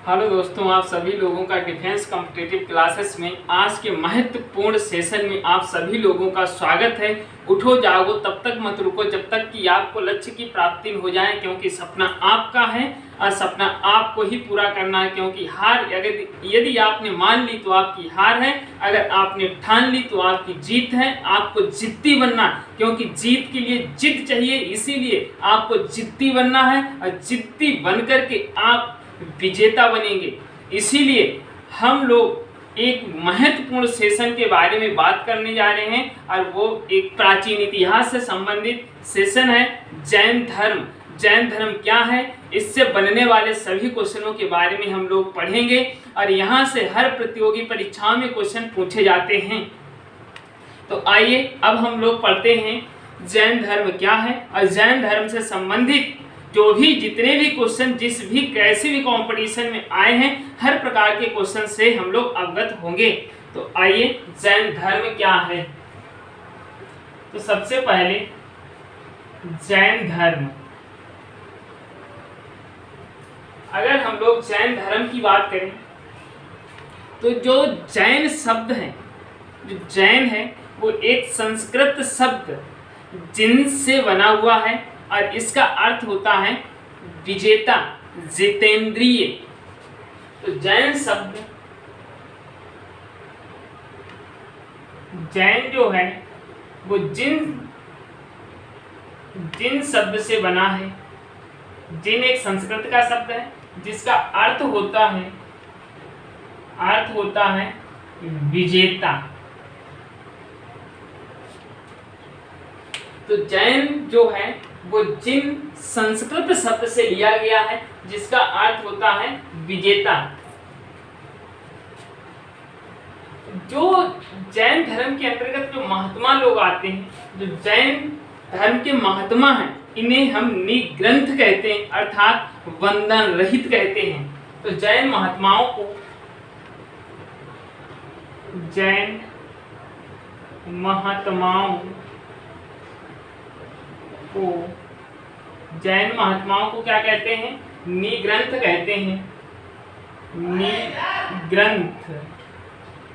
Hello दोस्तों, आप सभी लोगों का डिफेंस कॉम्पिटिटिव क्लासेस में आज के महत्वपूर्ण सेशन में आप सभी लोगों का स्वागत है। उठो जागो, तब तक मत रुको जब तक कि आपको लक्ष्य की प्राप्ति हो जाए, क्योंकि सपना आपका है और सपना आपको ही पूरा करना है। क्योंकि हार यदि आपने मान ली तो आपकी हार है, अगर आपने ठान ली तो आपकी जीत है। आपको जिद्दी बनना, क्योंकि जीत के लिए जिद चाहिए, इसीलिए आपको जिद्दी बनना है और जिद्दी बन करके आप विजेता बनेंगे। इसीलिए हम लोग एक महत्वपूर्ण सेशन के बारे में बात करने जा रहे हैं और वो एक प्राचीन इतिहास से संबंधित सेशन है। जैन धर्म, जैन धर्म क्या है, इससे बनने वाले सभी क्वेश्चनों के बारे में हम लोग पढ़ेंगे और यहाँ से हर प्रतियोगी परीक्षाओं में क्वेश्चन पूछे जाते हैं। तो आइए अब हम लोग पढ़ते हैं जैन धर्म क्या है और जैन धर्म से संबंधित जो भी जितने भी क्वेश्चन जिस भी कैसे भी कंपटीशन में आए हैं, हर प्रकार के क्वेश्चन से हम लोग अवगत होंगे। तो आइए जैन धर्म क्या है। तो सबसे पहले जैन धर्म, अगर हम लोग जैन धर्म की बात करें तो जो जैन शब्द है, जो जैन है वो एक संस्कृत शब्द जिन से बना हुआ है और इसका अर्थ होता है विजेता, जितेंद्रिय। तो जैन शब्द, जैन जो है वो जिन शब्द से बना है। जिन एक संस्कृत का शब्द है जिसका अर्थ होता है विजेता। तो जैन जो है वो जिन संस्कृत शब्द से लिया गया है जिसका अर्थ होता है विजेता। जो जैन धर्म के अंतर्गत जो महात्मा लोग आते हैं, जो जैन धर्म के महात्मा हैं, इन्हें हम निग्रंथ कहते हैं, अर्थात वंदन रहित कहते हैं। तो जैन महात्माओं को, जैन महात्माओं को क्या कहते हैं? निग्रंथ कहते हैं।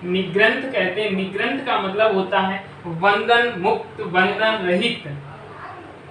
निग्रंथ कहते हैं। निग्रंथ का मतलब होता है वंदन मुक्त, वंदन रहित,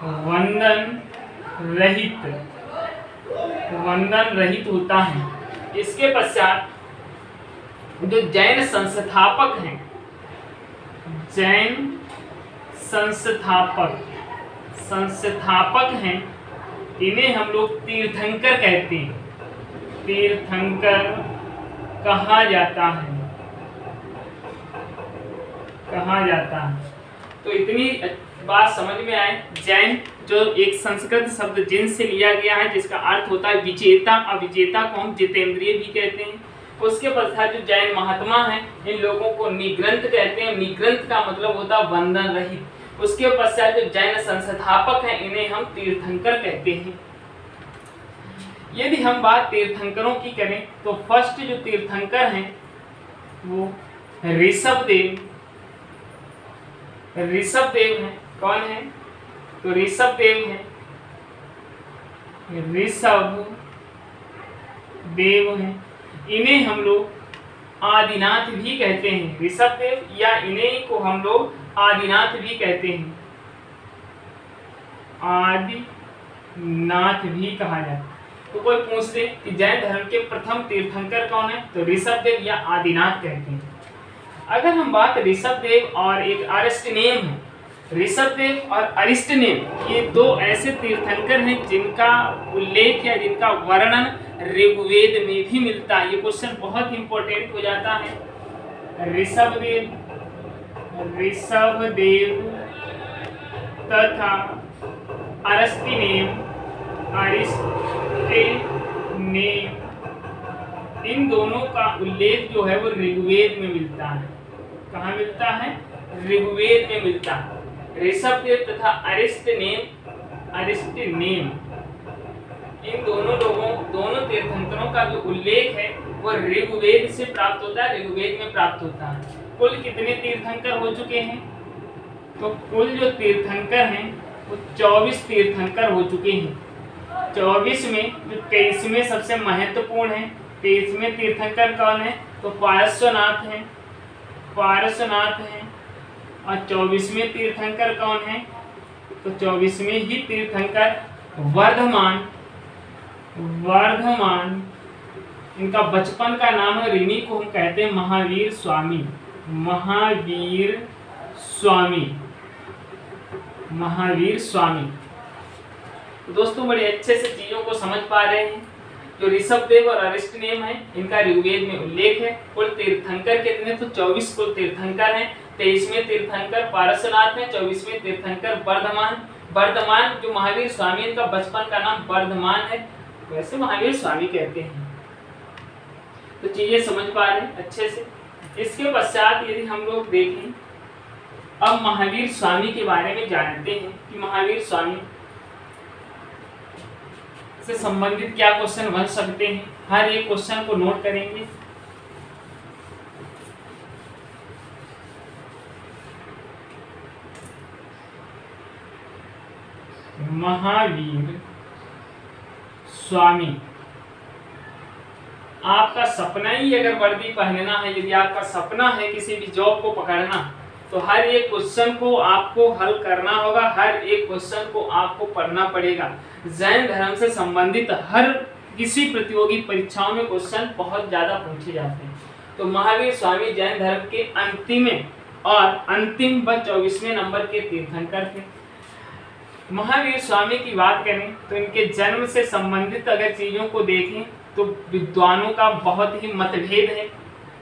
वंदन रहित होता है। इसके पश्चात जो जैन संस्थापक हैं, जैन संस्थापक हैं, इन्हें हम लोग तीर्थंकर कहते हैं। तीर्थंकर कहा जाता है। तो इतनी बात समझ में आए। जैन जो एक संस्कृत शब्द जिन से लिया गया है जिसका अर्थ होता है विजेता, और विजेता को हम जितेंद्रिय भी कहते हैं। उसके पश्चात जो जैन महात्मा हैं, इन लोगों को निग्रंथ कहते हैं। निग्रंथ का मतलब होता है वंदन रहित। उसके पश्चात जो जैन संस्थापक हैं, इन्हें हम तीर्थंकर कहते हैं। यदि हम बात तीर्थंकरों की करें तो फर्स्ट जो तीर्थंकर हैं वो ऋषभदेव हैं। कौन है? तो ऋषभदेव हैं। इन्हें हम लोग आदिनाथ भी कहते हैं। ऋषभदेव या इन्हें को हम लोग आदिनाथ भी कहते हैं। आदिनाथ भी कहा जाता है। तो कोई पूछ दे कि जैन धर्म के प्रथम तीर्थंकर कौन है, तो ऋषभदेव या आदिनाथ कहते हैं। अगर हम बात ऋषभदेव और एक अरिस्टनेम है, ऋषभदेव और अरिस्टनेम, ये दो ऐसे तीर्थंकर हैं जिनका उल्लेख या जिनका वर्णन ऋग्वेद में भी मिलता है। ये क्वेश्चन बहुत इंपॉर्टेंट हो जाता है। ऋषभदेव तथा अरिस्टनेम, इन दोनों का उल्लेख जो है वो ऋग्वेद में मिलता है। कहाँ मिलता है? ऋग्वेद में मिलता है। ऋषभदेव तथा अरिस्टनेम, इन दोनों तीर्थंकरों का जो उल्लेख है वो ऋग्वेद से प्राप्त होता है, ऋग्वेद में प्राप्त होता है। कुल कितने तीर्थंकर हो चुके हैं? तो कुल जो तीर्थंकर हैं वो 24 तीर्थंकर हो चुके हैं। 24 में जो 23वें सबसे महत्वपूर्ण है 23वें तीर्थंकर कौन है? तो पार्श्वनाथ है, पार्श्वनाथ है। और 24वें तीर्थंकर कौन है? तो 24वें ही तीर्थंकर वर्धमान, वर्धमान। इनका बचपन का नाम है, ऋषि को हम कहते हैं महावीर स्वामी, महावीर स्वामी, महावीर स्वामी। दोस्तों बड़े अच्छे से चीजों को समझ पा रहे हैं। जो ऋषभदेव और अरिष्टनेम है, इनका ऋग्वेद में उल्लेख है। कुल तीर्थंकर कितने? तो 24 कुल तीर्थंकर हैं। 23वें तीर्थंकर पार्श्वनाथ है, 24वें तीर्थंकर वर्धमान। वर्धमान जो महावीर स्वामी, इनका बचपन का नाम वर्धमान है, वैसे महावीर स्वामी कहते हैं। तो चीजें समझ पा रहे हैं अच्छे से। इसके पश्चात यदि हम लोग देखें, अब महावीर स्वामी के बारे में जानते हैं कि महावीर स्वामी से संबंधित क्या क्वेश्चन बन सकते हैं। हर एक क्वेश्चन को नोट करेंगे। महावीर स्वामी, आपका सपना ही अगर वर्दी पहनना है, यदि आपका सपना है किसी भी जॉब को पकड़ना, तो हर एक क्वेश्चन को आपको हल करना होगा, हर एक क्वेश्चन को आपको पढ़ना पड़ेगा। जैन धर्म से संबंधित हर किसी प्रतियोगी परीक्षाओं में क्वेश्चन बहुत ज्यादा पूछे जाते हैं। तो महावीर स्वामी जैन धर्म के अंतिम व 24वें नंबर के तीर्थंकर थे। महावीर स्वामी की बात करें तो इनके जन्म से संबंधित अगर चीजों को देखें तो विद्वानों का बहुत ही मतभेद है।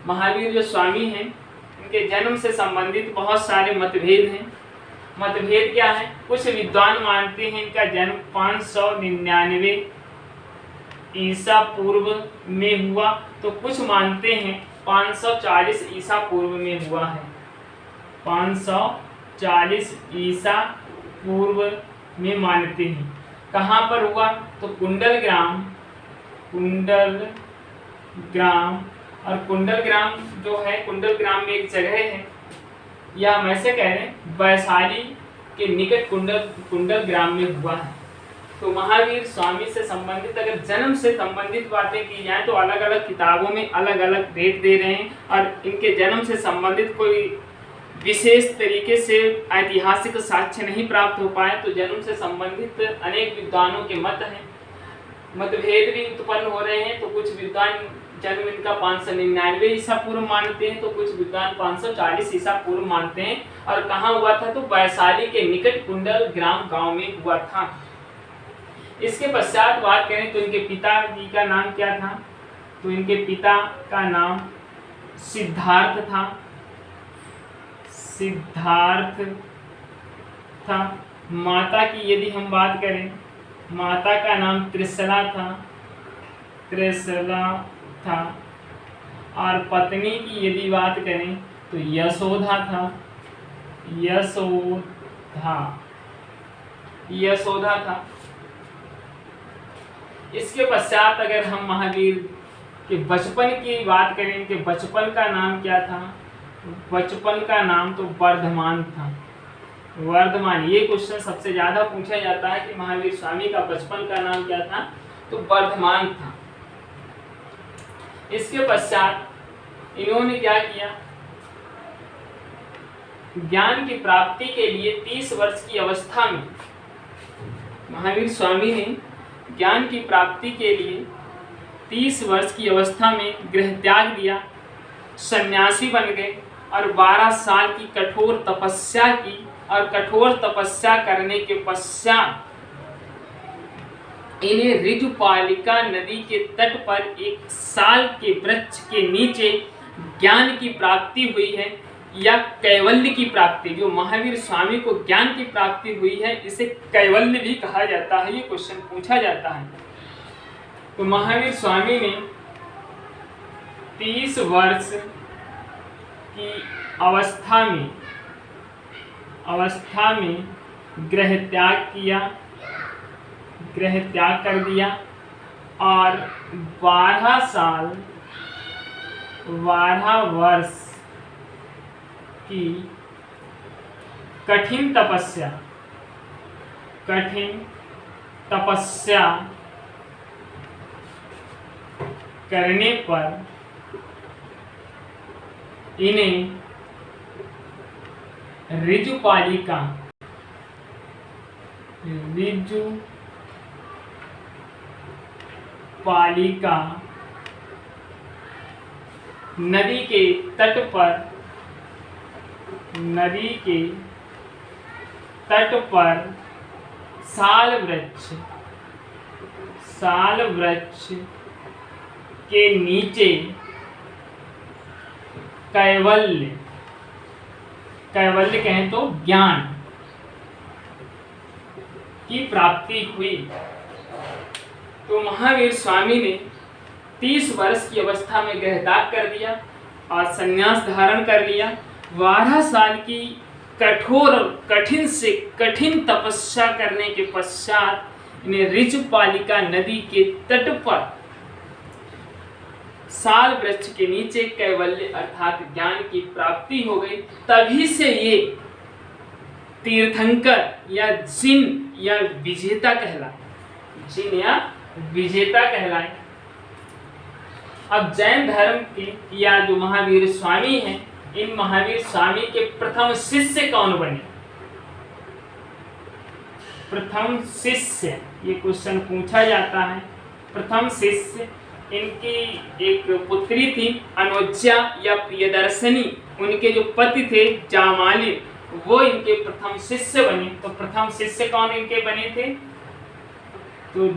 महावीर जो स्वामी हैं, इनके जन्म से संबंधित बहुत सारे मतभेद हैं। मतभेद क्या है? कुछ विद्वान मानते हैं इनका जन्म 599 ईसा पूर्व में हुआ, तो कुछ मानते हैं 540 ईसा पूर्व में हुआ है। 540 ईसा पूर्व में मानते हैं। कहाँ पर हुआ? तो कुंडलग्राम, कुंडलग्राम। और कुंडलग्राम जो है, कुंडलग्राम में एक जगह है, या हम ऐसे कह रहे हैं वैशाली के निकट कुंडलग्राम में हुआ है। तो महावीर स्वामी से संबंधित अगर जन्म से संबंधित बातें की जाए तो अलग अलग किताबों में अलग अलग डेट दे रहे हैं, और इनके जन्म से संबंधित कोई विशेष तरीके से ऐतिहासिक साक्ष्य नहीं प्राप्त हो पाए। तो जन्म से संबंधित अनेक विद्वानों के मत हैं, मतभेद भी उत्पन्न हो रहे हैं। तो कुछ विद्वान जन्म इनका 599 ईसा पूर्व मानते हैं, तो कुछ विद्वान 540 ईसा पूर्व मानते हैं। और कहाँ हुआ था? तो वैशाली के निकट कुंडलग्राम गांव में हुआ था। इसके पश्चात बात करें तो इनके पिताजी का नाम क्या था? तो इनके पिता का नाम सिद्धार्थ था, सिद्धार्थ था। माता की यदि हम बात करें, माता का नाम त्रिशला था, त्रिशला था। और पत्नी की यदि बात करें तो यशोधा था, यशोधा, यशोधा था। इसके पश्चात अगर हम महावीर के बचपन की बात करें, इनके बचपन का नाम क्या था? बचपन का नाम तो वर्धमान था, वर्धमान। ये क्वेश्चन सबसे ज्यादा पूछा जाता है कि महावीर स्वामी का बचपन का नाम क्या था? तो वर्धमान था। इसके पश्चात इन्होंने क्या किया? ज्ञान की प्राप्ति के लिए 30 वर्ष की अवस्था में महावीर स्वामी ने ज्ञान की प्राप्ति के लिए 30 वर्ष की अवस्था में गृह त्याग दिया, सन्यासी बन गए और 12 साल की कठोर तपस्या की। और कठोर तपस्या करने के पश्चात इन्हें ऋजुपालिका नदी के तट पर एक साल के वृक्ष के नीचे ज्ञान की प्राप्ति हुई है, या कैवल्य की प्राप्ति। जो महावीर स्वामी को ज्ञान की प्राप्ति हुई है, इसे कैवल्य भी कहा जाता है। ये क्वेश्चन पूछा जाता है। तो महावीर स्वामी ने 30 वर्ष की अवस्था में गृह त्याग किया, गृह त्याग कर दिया और 12 वर्ष की कठिन तपस्या करने पर इन्हें ऋजुपालिका नदी के तट पर साल वृक्ष के नीचे कैवल्य कहें तो ज्ञान की प्राप्ति हुई। तो महावीर स्वामी ने 30 वर्ष की अवस्था में देहत्याग कर दिया और संन्यास धारण कर लिया। 12 साल की कठोर कठिन से कठिन तपस्या करने के पश्चात इन्हें ऋजुपालिका नदी के तट पर साल वृक्ष के नीचे कैवल्य अर्थात ज्ञान की प्राप्ति हो गई। तभी से ये तीर्थंकर या जिन या विजेता कहलाए। अब जैन धर्म की या जो महावीर स्वामी हैं, इन महावीर स्वामी के प्रथम शिष्य कौन बने? प्रथम शिष्य, ये क्वेश्चन पूछा जाता है। प्रथम शिष्य, इनकी एक पुत्री थी अनुज्जा या प्रियदर्शनी, उनके जो पति थे जामाली, वो इनके प्रथम शिष्य बने। तो प्रथम शिष्य कौन इनके बने थे? तो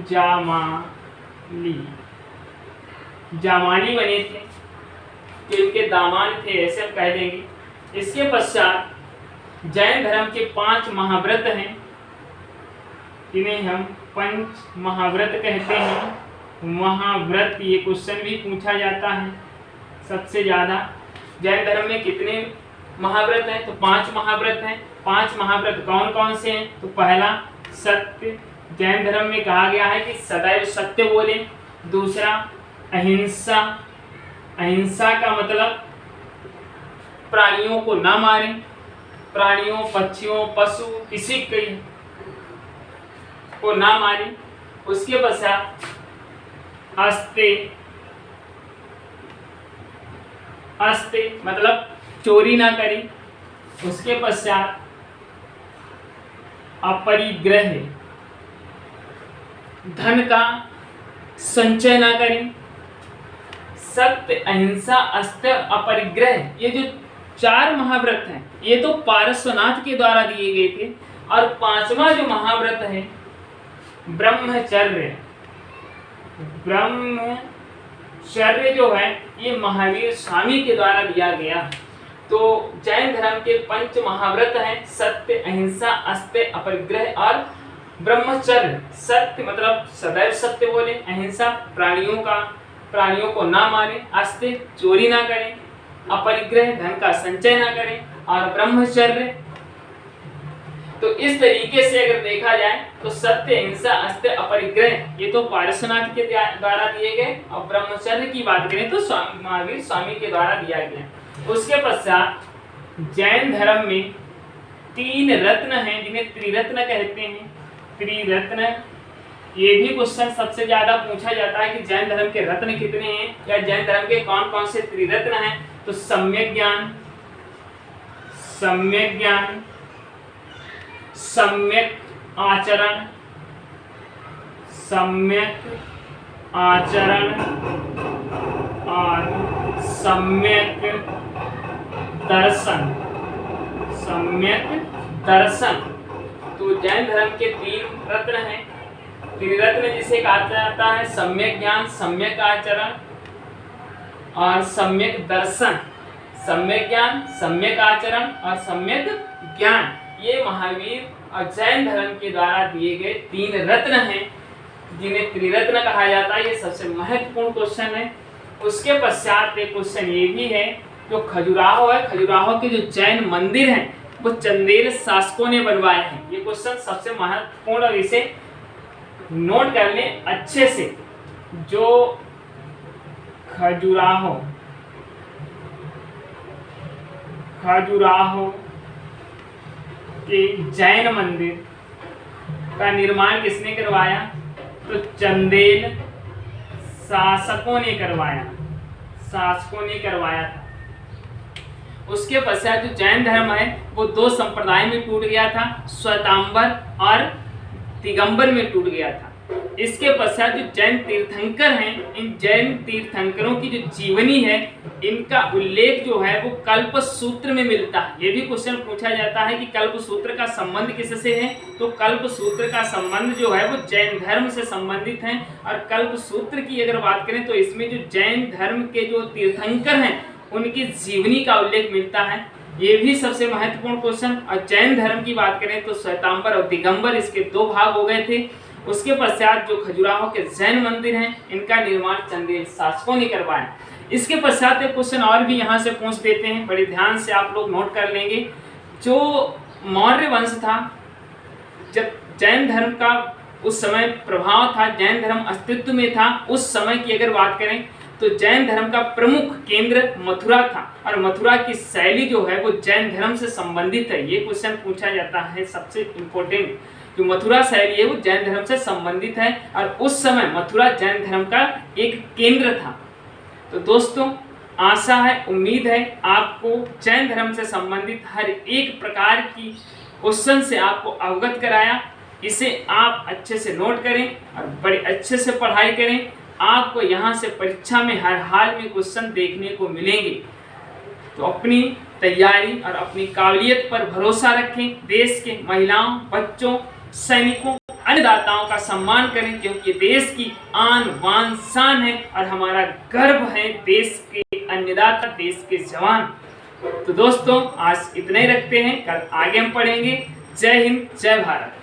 जामाली बने थे, कि इनके दामाद थे, ऐसे हम कह देंगे। इसके पश्चात जैन धर्म के 5 महाव्रत हैं, इन्हें हम पंच महाव्रत कहते हैं। महाव्रत, ये क्वेश्चन भी पूछा जाता है सबसे ज्यादा। जैन धर्म में कितने महाव्रत हैं? तो 5 महाव्रत हैं। 5 महाव्रत कौन कौन से हैं? तो पहला सत्य, जैन धर्म में कहा गया है कि सदैव सत्य बोले। दूसरा अहिंसा, अहिंसा का मतलब प्राणियों को ना मारें, प्राणियों, पक्षियों, पशु, किसी को ना मारें। उसके पश्चात अस्ते मतलब चोरी ना करें। उसके पश्चात अपरिग्रह, धन का संचय ना करें। सत्य, अहिंसा, अस्त्य, अपरिग्रह, ये जो 4 महाव्रत हैं, ये तो पार्श्वनाथ के द्वारा दिए गए थे। और 5वां जो महाव्रत है ब्रह्मचर्य, ब्रह्मचर्य जो है ये महावीर स्वामी के द्वारा दिया गया। तो जैन धर्म के 5 महाव्रत हैं सत्य, अहिंसा, अस्त्य, अपरिग्रह और ब्रह्मचर्य। सत्य मतलब सदैव सत्य बोले, अहिंसा प्राणियों को ना मारे, अस्त्य चोरी ना करें, अपरिग्रह धन का संचय ना करें और ब्रह्मचर्य। तो इस तरीके से अगर देखा जाए तो सत्य, अहिंसा, अस्त्य, अपरिग्रह ये तो पार्श्वनाथ के द्वारा दिए गए और ब्रह्मचर्य की बात करें तो महावीर स्वामी के द्वारा दिया गया। उसके पश्चात जैन धर्म में 3 रत्न हैं जिन्हें त्रिरत्न कहते हैं। त्रिरत्न, ये भी क्वेश्चन सबसे ज्यादा पूछा जाता है कि जैन धर्म के रत्न कितने हैं या जैन धर्म के कौन कौन से त्रिरत्न हैं। तो सम्यक ज्ञान, सम्यक आचरण और सम्यक दर्शन। तो जैन धर्म के 3 रत्न हैं। त्रिरत्न जिसे कहा जाता है सम्यक ज्ञान, सम्यक आचरण और सम्यक दर्शन। सम्यक ज्ञान, सम्यक आचरण और सम्यक ज्ञान, ये महावीर और जैन धर्म के द्वारा दिए गए 3 रत्न हैं जिन्हें त्रिरत्न कहा जाता है। ये सबसे महत्वपूर्ण क्वेश्चन है। उसके पश्चात एक क्वेश्चन ये भी है, जो खजुराहो है, खजुराहो के जो जैन मंदिर हैं वो चंदेल शासकों ने बनवाए हैं। ये क्वेश्चन सबसे महत्वपूर्ण और इसे नोट कर लें अच्छे से। जो खजुराहो के जैन मंदिर का निर्माण किसने करवाया? तो चंदेल शासकों ने करवाया, शासकों ने करवाया था। उसके पश्चात जो जैन धर्म है वो दो संप्रदाय में टूट गया था, श्वेतांबर और दिगंबर में टूट गया था। इसके पश्चात जो जैन तीर्थंकर हैं, इन जैन तीर्थंकरों की जो जीवनी है इनका उल्लेख जो है वो कल्प सूत्र में मिलता है। ये भी क्वेश्चन पूछा जाता है कि कल्प सूत्र का संबंध किससे है, तो कल्प सूत्र का संबंध जो है वो जैन धर्म से संबंधित है। और कल्प सूत्र की अगर बात करें तो इसमें जो जैन धर्म के जो तीर्थंकर हैं उनकी जीवनी का उल्लेख मिलता है। ये भी सबसे महत्वपूर्ण क्वेश्चन। और जैन धर्म की बात करें तो श्वेतांबर और दिगंबर इसके दो भाग हो गए थे। उसके पश्चात जो खजुराहो के जैन मंदिर हैं इनका निर्माण चंदेल शासकों ने करवाया। इसके पश्चात एक क्वेश्चन और भी यहाँ से पूछ देते हैं, बड़े ध्यान से आप लोग नोट कर लेंगे। जो मौर्य वंश था, जब जैन धर्म का उस समय प्रभाव था, जैन धर्म अस्तित्व में था, उस समय की अगर बात करें तो जैन धर्म का प्रमुख केंद्र मथुरा था और मथुरा की शैली जो है वो जैन धर्म से संबंधित है। ये क्वेश्चन पूछा जाता है सबसे इम्पोर्टेंट। जो मथुरा शैली है वो जैन धर्म से संबंधित है और उस समय मथुरा जैन धर्म का एक केंद्र था। तो दोस्तों आशा है, उम्मीद है आपको जैन धर्म से संबंधित हर एक प्रकार की क्वेश्चन से आपको अवगत कराया। इसे आप अच्छे से नोट करें और बड़े अच्छे से पढ़ाई करें। आपको यहाँ से परीक्षा में हर हाल में क्वेश्चन देखने को मिलेंगे। तो अपनी तैयारी और अपनी काबिलियत पर भरोसा रखें। देश के महिलाओं, बच्चों, सैनिकों, अन्नदाताओं का सम्मान करें, क्योंकि देश की आन बान शान है और हमारा गर्व है देश के अन्नदाता, देश के जवान। तो दोस्तों आज इतना ही रखते हैं, कल आगे हम पढ़ेंगे। जय हिंद, जय भारत।